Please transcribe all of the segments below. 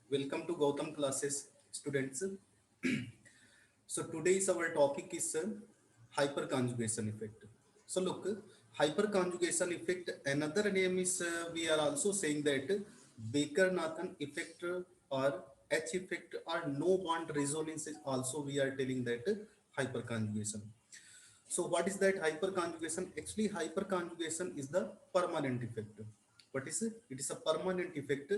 Welcome to Gautam classes, students. So today's our topic is hyperconjugation effect. So look, hyperconjugation effect. Another name is we are also saying that Baker-Nathan effect or H effect or no bond resonance is also we are telling that hyperconjugation. So what is that hyperconjugation? Actually, hyperconjugation is the permanent effect. What is it? It is a permanent effect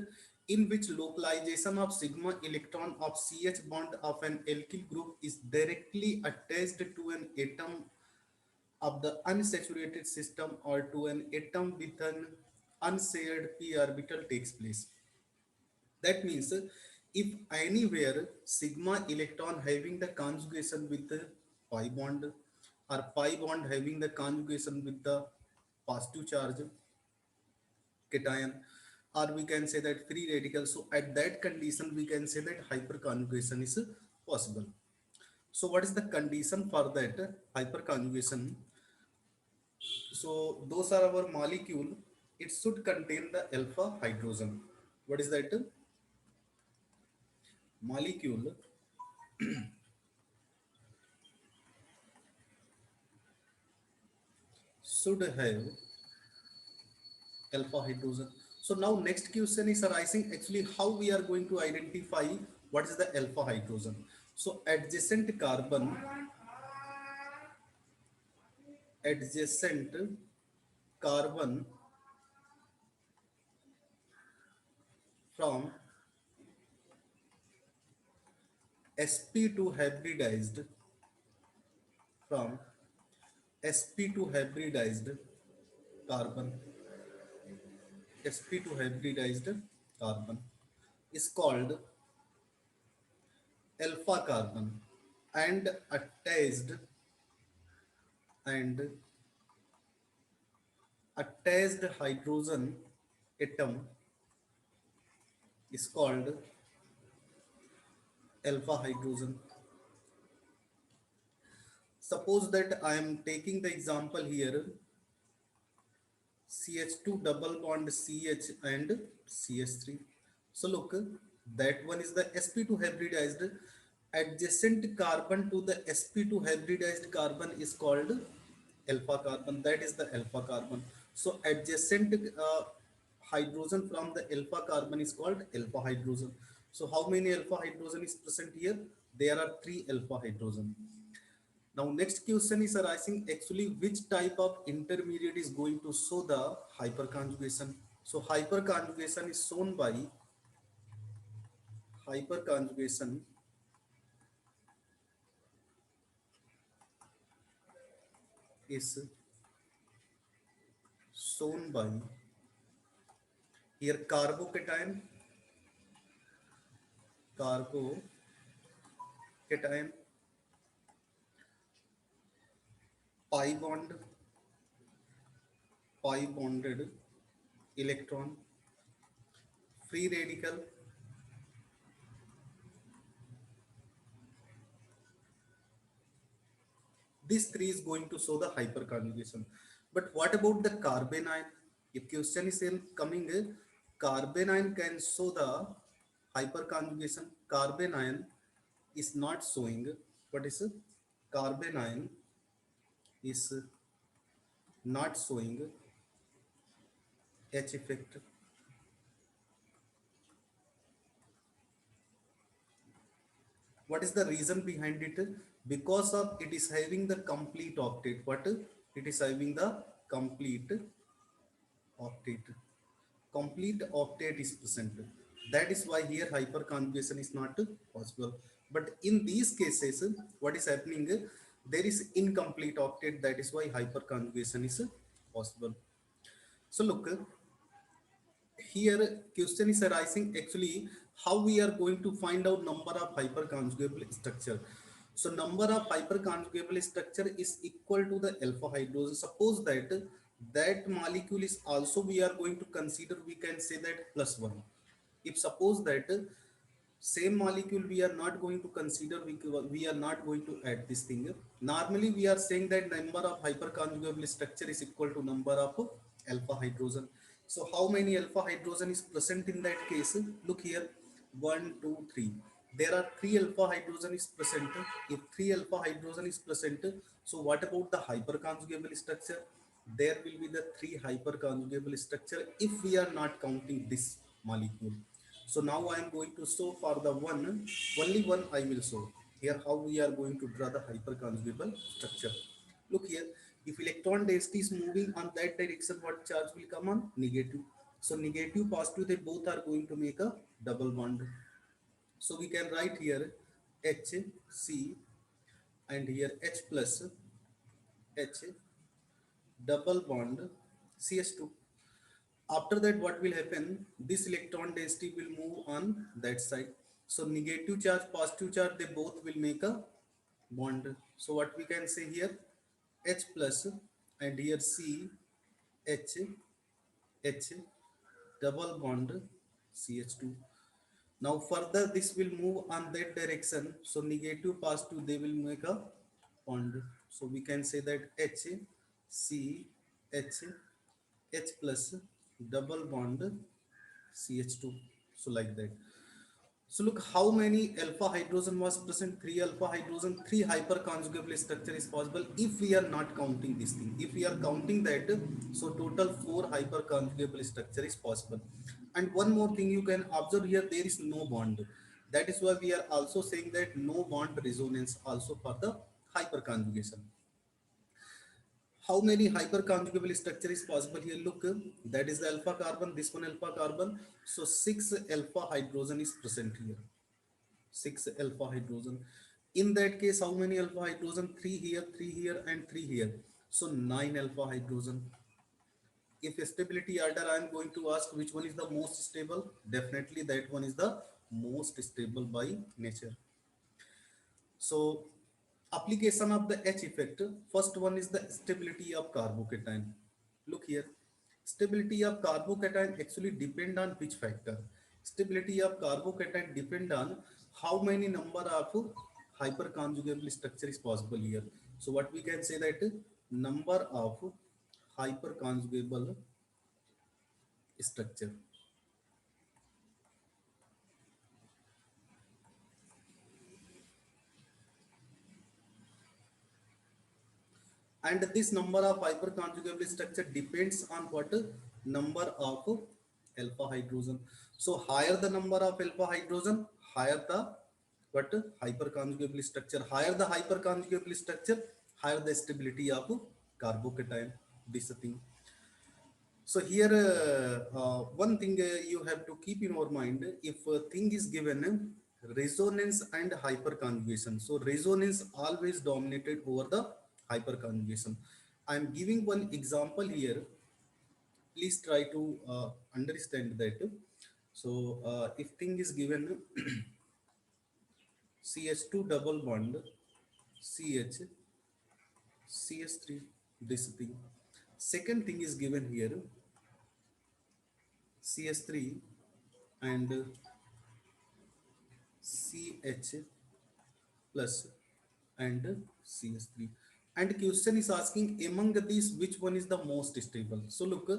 in which localization of sigma electron of CH bond of an alkyl group is directly attached to an atom of the unsaturated system or to an atom with an unshared p orbital takes place. That means if anywhere sigma electron having the conjugation with the pi bond or pi bond having the conjugation with the positive charge cation, or we can say that free radical. So at that condition we can say that hyperconjugation is possible. So what is the condition for that hyperconjugation? So those are our molecule. It should contain the alpha hydrogen. What is that molecule? Should have alpha hydrogen. So now next question is arising actually how we are going to identify what is the alpha hydrogen. So adjacent carbon from sp2 hybridized from sp2 hybridized carbon sp2 hybridized carbon is called alpha carbon and and attached hydrogen atom is called alpha hydrogen. Suppose that I am taking the example here CH2 double bond CH and CH3. So look, that one is the sp2 hybridized. Adjacent carbon to the sp2 hybridized carbon is called alpha carbon. That is the alpha carbon. So adjacent hydrogen from the alpha carbon is called alpha hydrogen. So how many alpha hydrogen is present here? There are three alpha hydrogen. Now next question is arising actually which type of intermediate is going to show the hyperconjugation. So hyperconjugation is shown by hyperconjugation is shown by here carbocation, pi bond, pi bonded electron, free radical. These three is going to show the hyperconjugation. But what about the carbanion? If question is coming, carbanion can show the hyperconjugation. Carbanion is not showing. What is it? Carbanion is not showing H effect. What is the reason behind it? Because of it is having the complete octet. What? It is having the complete octet. Complete octet is present. That is why here hyperconjugation is not possible. But in these cases, what is happening? There is incomplete octet. That is why hyperconjugation is possible. So look, here question is arising actually how we are going to find out number of hyperconjugable structure. So number of hyperconjugable structure is equal to the alpha hydrogen. Suppose that that molecule is also we are going to consider, we can say that plus one. If suppose that same molecule we are not going to consider, we are not going to add this thing. Normally we are saying that number of hyperconjugable structure is equal to number of alpha hydrogen. So how many alpha hydrogen is present in that case? Look here, 1, 2, 3. There are three alpha hydrogen is present. If three alpha hydrogen is present, so what about the hyperconjugable structure? There will be the three hyperconjugable structure if we are not counting this molecule. So now I am going to show for the one, only one I will show. Here how we are going to draw the hyperconjugable structure. Look here, if electron density is moving on that direction, what charge will come on? Negative. So negative, positive, they both are going to make a double bond. So we can write here HC and here H plus H double bond CH2. After that, what will happen? This electron density will move on that side. So negative charge, positive charge, they both will make a bond. So what we can say here? H plus and here C H H double bond CH2. Now further this will move on that direction. So negative positive they will make a bond. So we can say that H C H H plus double bond CH2. So like that. So look how many alpha hydrogen was present. Three alpha hydrogen, three hyperconjugable structure is possible if we are not counting this thing. If we are counting that, so total four hyperconjugable structure is possible. And one more thing you can observe here, there is no bond. That is why we are also saying that no bond resonance also for the hyperconjugation. How many hyperconjugable structure is possible here? Look, that is the alpha carbon, this one alpha carbon. So six alpha hydrogen is present here. Six alpha hydrogen. In that case, how many alpha hydrogen? Three here, and three here. So nine alpha hydrogen. If stability order, I am going to ask which one is the most stable. Definitely that one is the most stable by nature. So application of the H effect. First one is the stability of carbocation. Look here. Stability of carbocation actually depend on which factor? Stability of carbocation depend on how many number of hyperconjugable structure is possible here. So what we can say that number of hyperconjugable structure. And this number of hyperconjugable structure depends on what? Number of alpha hydrogen. So higher the number of alpha hydrogen, higher the what? Hyperconjugable structure. Higher the hyperconjugable structure, higher the stability of carbocation. This thing. So here, one thing you have to keep in your mind, if a thing is given resonance and hyperconjugation. So resonance always dominated over the hyperconjugation. I am giving one example here. Please try to understand that. So if thing is given CH2 double bond CH CH3, this thing. Second thing is given here CH3 and CH plus and CS3. And question is asking among these which one is the most stable. So look,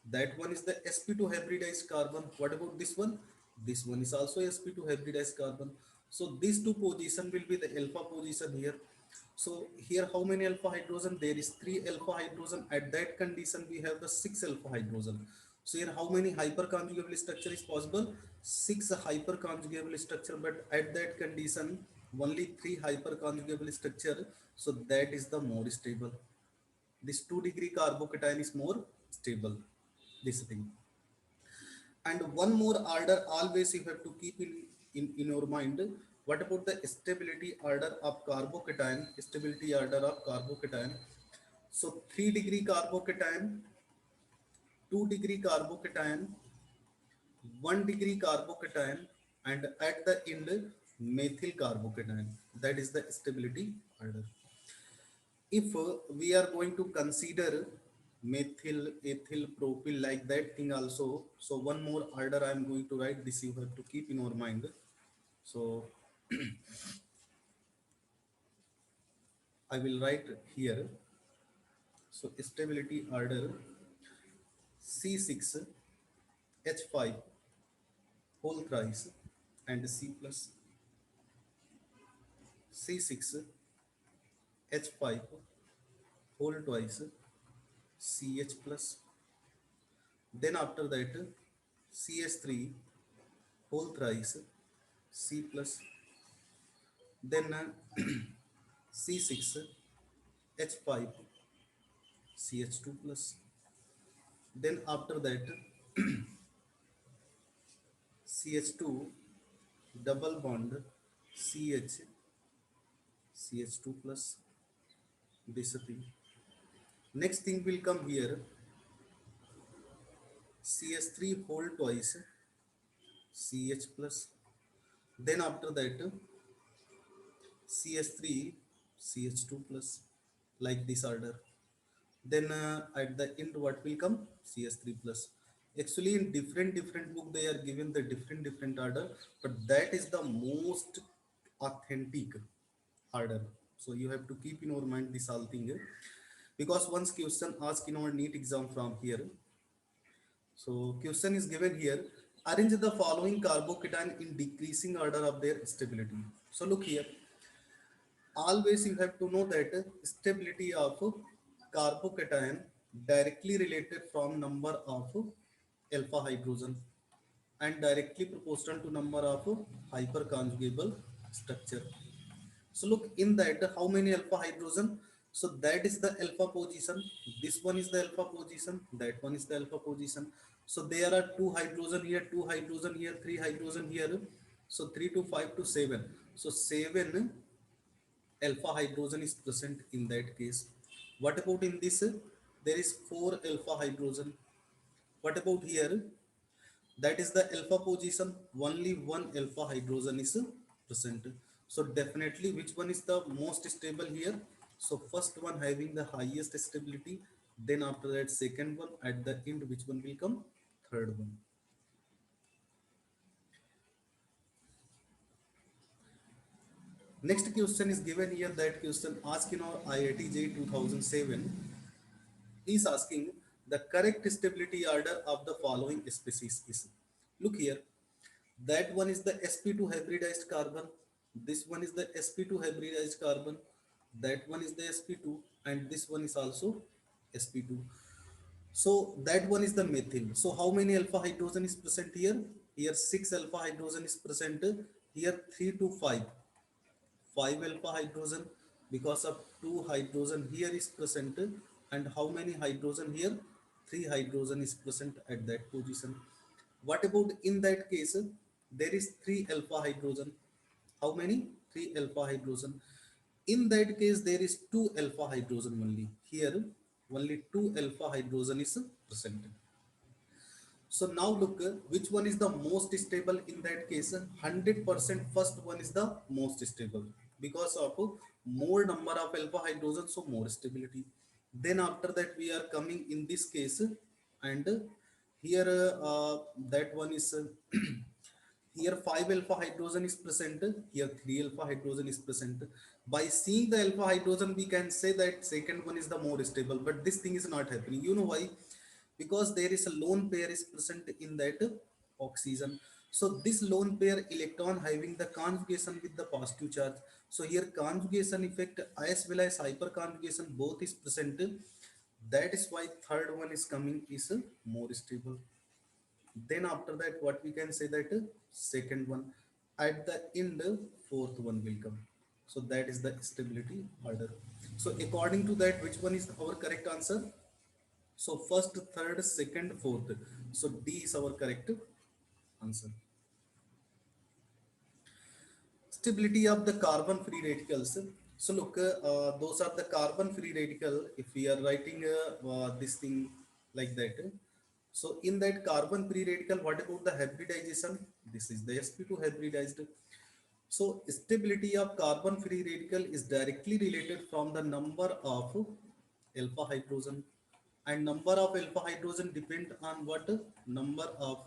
that one is the sp2 hybridized carbon. What about this one? This one is also sp2 hybridized carbon. So these two position will be the alpha position here. So here how many alpha hydrogen? There is three alpha hydrogen. At that condition we have the six alpha hydrogen. So here how many hyperconjugable structure is possible? Six hyperconjugable structure, but at that condition only three hyperconjugable structure. So that is the more stable. This 2-degree carbocation is more stable. This thing. And one more order always you have to keep in your mind. What about the stability order of carbocation? Stability order of carbocation. So 3-degree carbocation, 2-degree carbocation, 1-degree carbocation, and at the end methyl carbocation. That is the stability order. If we are going to consider methyl, ethyl, propyl like that thing also, so one more order I am going to write. This you have to keep in your mind. So I will write here. So stability order C6H5 whole thrice and C plus, C6 H5 whole twice CH plus, then after that CS3 whole thrice C plus, then C6 H5 CH2 plus, then after that CH2 double bond CH CH2 plus, this thing. Next thing will come here CH3 whole twice CH plus, then after that CH3 CH2 plus, like this order. Then at the end what will come CS3 plus. Actually in different book they are given the different order, but that is the most authentic order. So you have to keep in your mind this all thing, because once question asked in our NEET exam from here. So question is given here: arrange the following carbocation in decreasing order of their stability. So look here, always you have to know that stability of carbocation directly related from number of alpha hydrogen and directly proportional to number of hyperconjugable structure. So look in that how many alpha hydrogen, so that is the alpha position, this one is the alpha position, that one is the alpha position. So there are two hydrogen here, two hydrogen here, three hydrogen here. So 3 to 5 to 7, so 7 alpha hydrogen is present in that case. What about in this? There is 4 alpha hydrogen. What about here? That is the alpha position, only one alpha hydrogen is present. So definitely which one is the most stable here? So first one having the highest stability, then after that second one, at the end which one will come? Third one. Next question is given here, that question asked in our IIT JEE 2007 is asking the correct stability order of the following species is. Look here, that one is the sp2 hybridized carbon, this one is the sp2 hybridized carbon, that one is the sp2, and this one is also sp2. So that one is the methyl. So how many alpha hydrogen is present here? Here 6 alpha hydrogen is present, here 3 to 5, 5 alpha hydrogen, because of 2 hydrogen here is present, and how many hydrogen here? 3 hydrogen is present at that position. What about in that case? There is 3 alpha hydrogen. How many? 3 alpha hydrogen. In that case there is 2 alpha hydrogen only. Here only 2 alpha hydrogen is present. So now look, which one is the most stable in that case? 100% first one is the most stable, because of more number of alpha hydrogen, so more stability. Then after that we are coming in this case, and here that one is here 5 alpha hydrogen is present, here 3 alpha hydrogen is present. By seeing the alpha hydrogen we can say that second one is the more stable, but this thing is not happening. You know why? Because there is a lone pair is present in that oxygen. So this lone pair electron having the conjugation with the positive charge. So here conjugation effect as well as hyperconjugation both is present. That is why third one is coming is more stable. Then after that what we can say that second one, at the end fourth one will come. So that is the stability order. So according to that, which one is our correct answer? So first, third, second, fourth. So D is our correct answer. Stability of the carbon free radicals. So look, those are the carbon free radical. If we are writing this thing like that. So in that carbon free radical, what about the hybridization? This is the sp2 hybridized. So stability of carbon free radical is directly related from the number of alpha hydrogen, and number of alpha hydrogen depend on what? Number of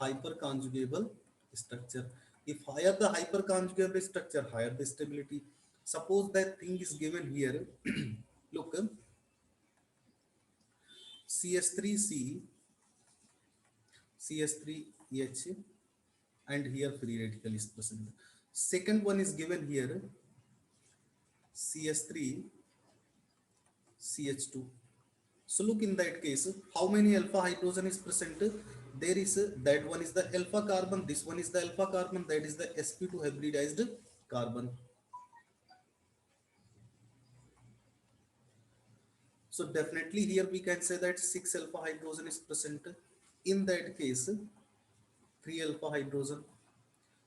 hyperconjugable structure. If higher the hyperconjugable structure, higher the stability. Suppose that thing is given here. Look, CS3C, CS3H, and here free radical is present. Second one is given here, CS3 CH2. So look, in that case, how many alpha hydrogen is present? There is that one is the alpha carbon, this one is the alpha carbon, that is the sp2 hybridized carbon. So definitely here we can say that 6 alpha hydrogen is present. In that case, 3 alpha hydrogen.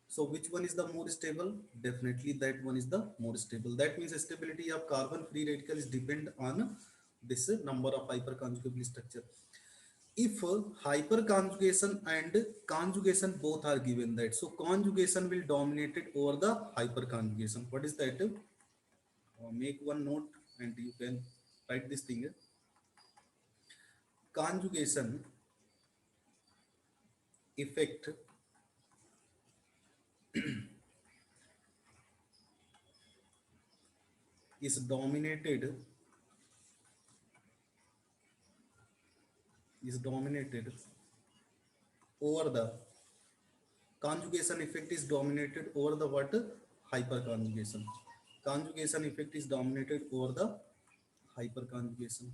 So which one is the more stable? Definitely that one is the more stable. That means stability of carbon free radical is depend on this number of hyperconjugable structure. If hyperconjugation and conjugation both are given, that so conjugation will dominate it over the hyperconjugation. What is that? Make one note and you can write this thing. Conjugation effect is dominated over the conjugation effect is dominated over the what? Hyperconjugation. Conjugation effect is dominated over the hyperconjugation.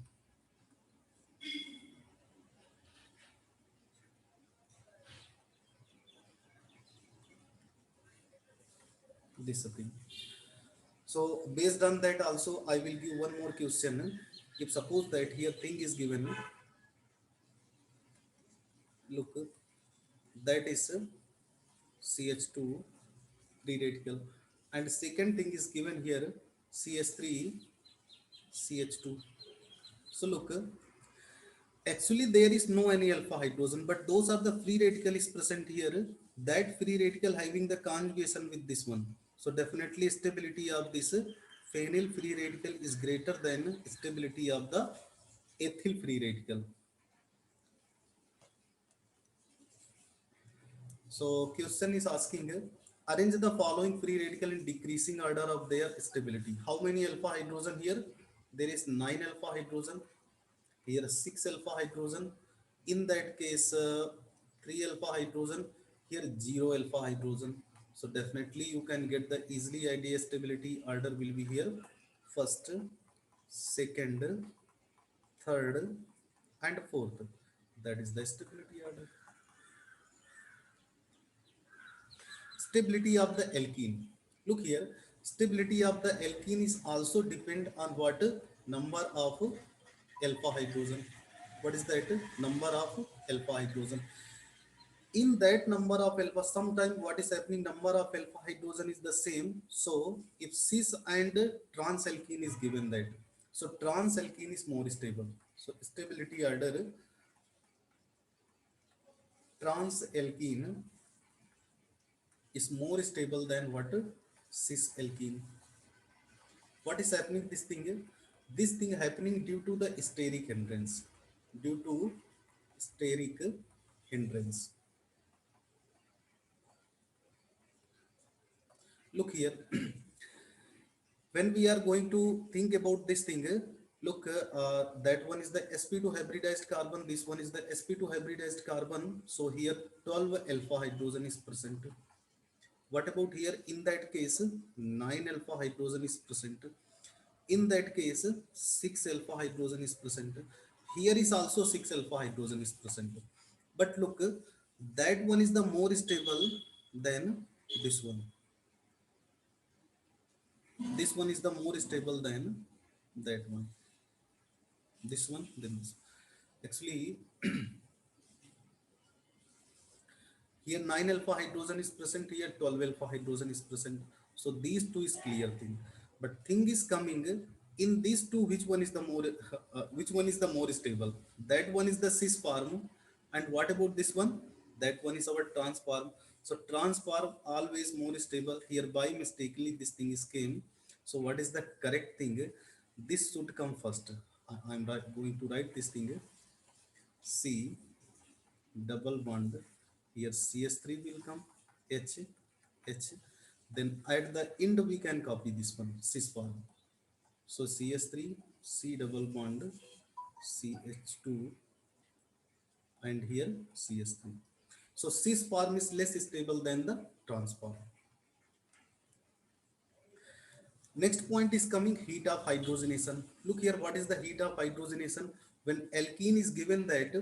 This thing. So based on that also I will give one more question. If suppose that here thing is given, look, that is CH2 free radical, and second thing is given here CH3 CH2. So look, actually there is no any alpha hydrogen, but those are the free radical is present here. That free radical having the conjugation with this one. So definitely stability of this phenyl free radical is greater than stability of the ethyl free radical. So question is asking, arrange the following free radical in decreasing order of their stability. How many alpha hydrogen here? There is 9 alpha hydrogen. Here 6 alpha hydrogen. In that case, 3 alpha hydrogen. Here 0 alpha hydrogen. So definitely you can get the easily idea stability order will be here. First, second, third, and fourth. That is the stability order. Stability of the alkene. Look here, stability of the alkene is also depend on what? Number of alpha hydrogen. What is that? Number of alpha hydrogen. In that number of alpha, sometime what is happening, number of alpha hydrogen is the same. So if cis and trans alkene is given, that so trans alkene is more stable. So stability order, trans alkene is more stable than what? Cis alkene. What is happening this thing? This thing happening due to the steric hindrance. Due to steric hindrance. Look here, when we are going to think about this thing, look, that one is the sp2 hybridized carbon, this one is the sp2 hybridized carbon. So here 12 alpha hydrogen is present. What about here? In that case 9 alpha hydrogen is present. In that case 6 alpha hydrogen is present. Here is also 6 alpha hydrogen is present. But look, that one is the more stable than this one. This one is the more stable than that one. This one, then this. Actually, here 9 alpha hydrogen is present, here 12 alpha hydrogen is present. So these two is clear thing. But thing is coming, in these two, which one is the more stable? That one is the cis form. And what about this one? That one is our trans form. So trans form always more stable. Here by mistakenly this thing is came. So what is the correct thing? This should come first. I'm going to write this thing. C double bond, here cs3 will come, h h, then at the end we can copy this one, cis form. So cs3 c double bond ch2, and here cs3. So cis form is less stable than the trans form. Next point is coming heat of hydrogenation. Look here, what is the heat of hydrogenation? When alkene is given that,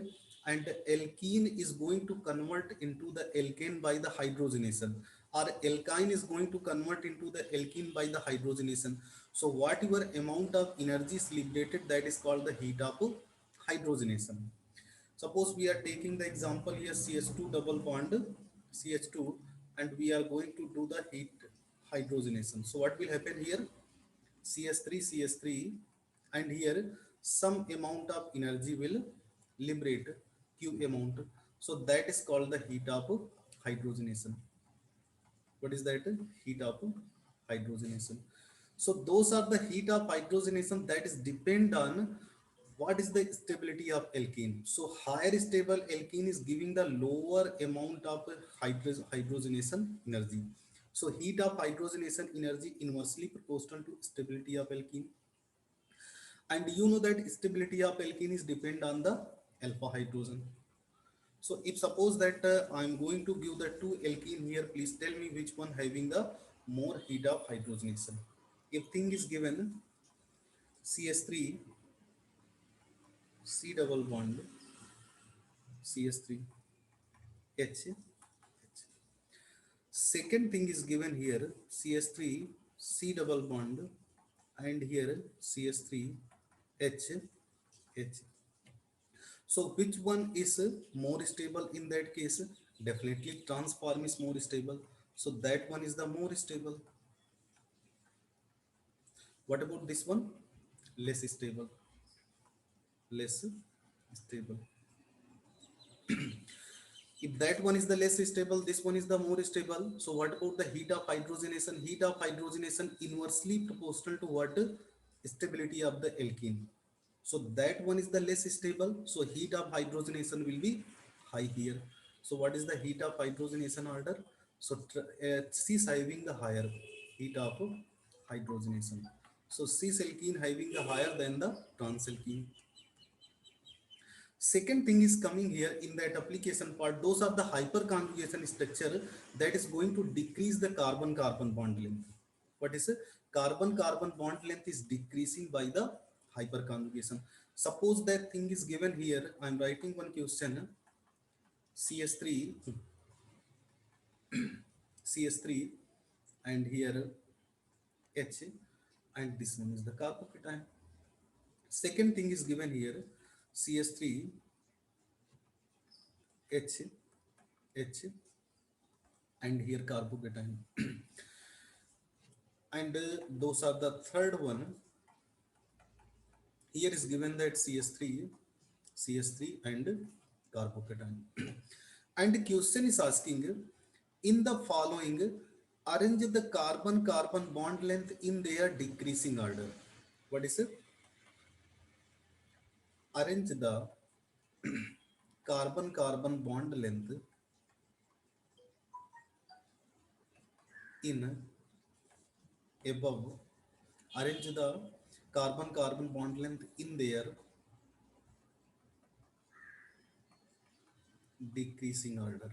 and alkene is going to convert into the alkane by the hydrogenation, or alkyne is going to convert into the alkene by the hydrogenation. So whatever amount of energy is liberated, that is called the heat of hydrogenation. Suppose we are taking the example here CH2 double bond CH2, and we are going to do the heat hydrogenation. So what will happen here? CH3 and here some amount of energy will liberate, Q amount. So that is called the heat of hydrogenation. What is that? Heat of hydrogenation. So those are the heat of hydrogenation that is depend on what is the stability of alkene. So higher stable alkene is giving the lower amount of hydrogenation energy. So heat of hydrogenation energy inversely proportional to stability of alkene. And you know that stability of alkene is depend on the alpha hydrogen. So if suppose that I'm going to give the two alkene here, please tell me which one having the more heat of hydrogenation. If thing is given CH3 C double bond CH3 H. Second thing is given here CH3 C double bond and here CH3 H H. So which one is more stable in that case? Definitely transform is more stable. So that one is the more stable. What about this one? Less stable. Less stable. If that one is the less stable, this one is the more stable. So what about the heat of hydrogenation? Heat of hydrogenation inversely proportional to what? Stability of the alkene. So that one is the less stable. So heat of hydrogenation will be high here. So what is the heat of hydrogenation order? So cis having the higher heat of hydrogenation. So cis alkene having the higher than the trans alkene. Second thing is coming here in that application part, those are the hyperconjugation structure that is going to decrease the carbon-carbon bond length. What is it? Carbon-carbon bond length is decreasing by the hyperconjugation. Suppose that thing is given here, I am writing one question, CS3, CS3 and here H, and this one is the carbocation. Second thing is given here, CS3, H, H, and here carbocation. And those are the third one. Here is given that CS3 and carbocation. And the question is asking, in the following, arrange the carbon-carbon bond length in their decreasing order. What is it? Arrange the carbon-carbon bond length in above. Arrange the carbon-carbon bond length in their decreasing order.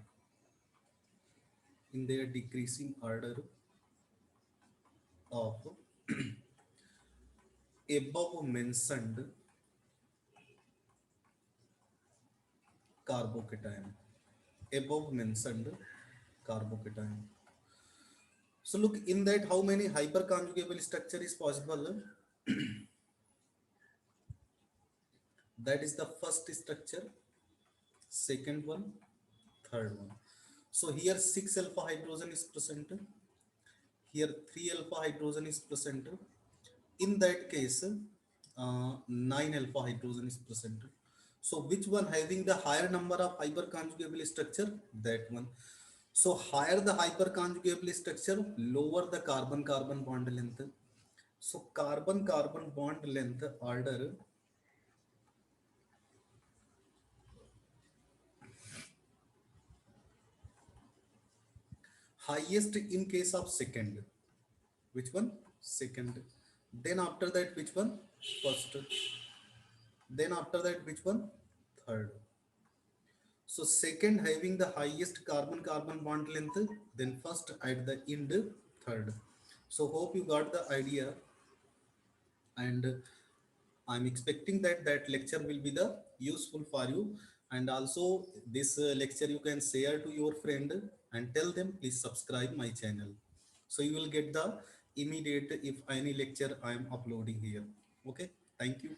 In their decreasing order of above mentioned carbocation. Above mentioned carbocation. So look in that how many hyperconjugable structure is possible. That is the first structure, second one, third one. So here 6 alpha hydrogen is present. Here 3 alpha hydrogen is present. In that case, 9 alpha hydrogen is present. So which one having the higher number of hyperconjugable structure? That one. So higher the hyperconjugable structure, lower the carbon-carbon bond length. So carbon-carbon bond length order highest in case of second. Which one? Second. Then after that, which one? First. Then after that, which one? Third. So second, having the highest carbon carbon bond length, then first at the end, third. So hope you got the idea, and I'm expecting that that lecture will be the useful for you. And also this lecture you can share to your friend and tell them please subscribe my channel, so you will get the immediate if any lecture I am uploading here. Okay, thank you.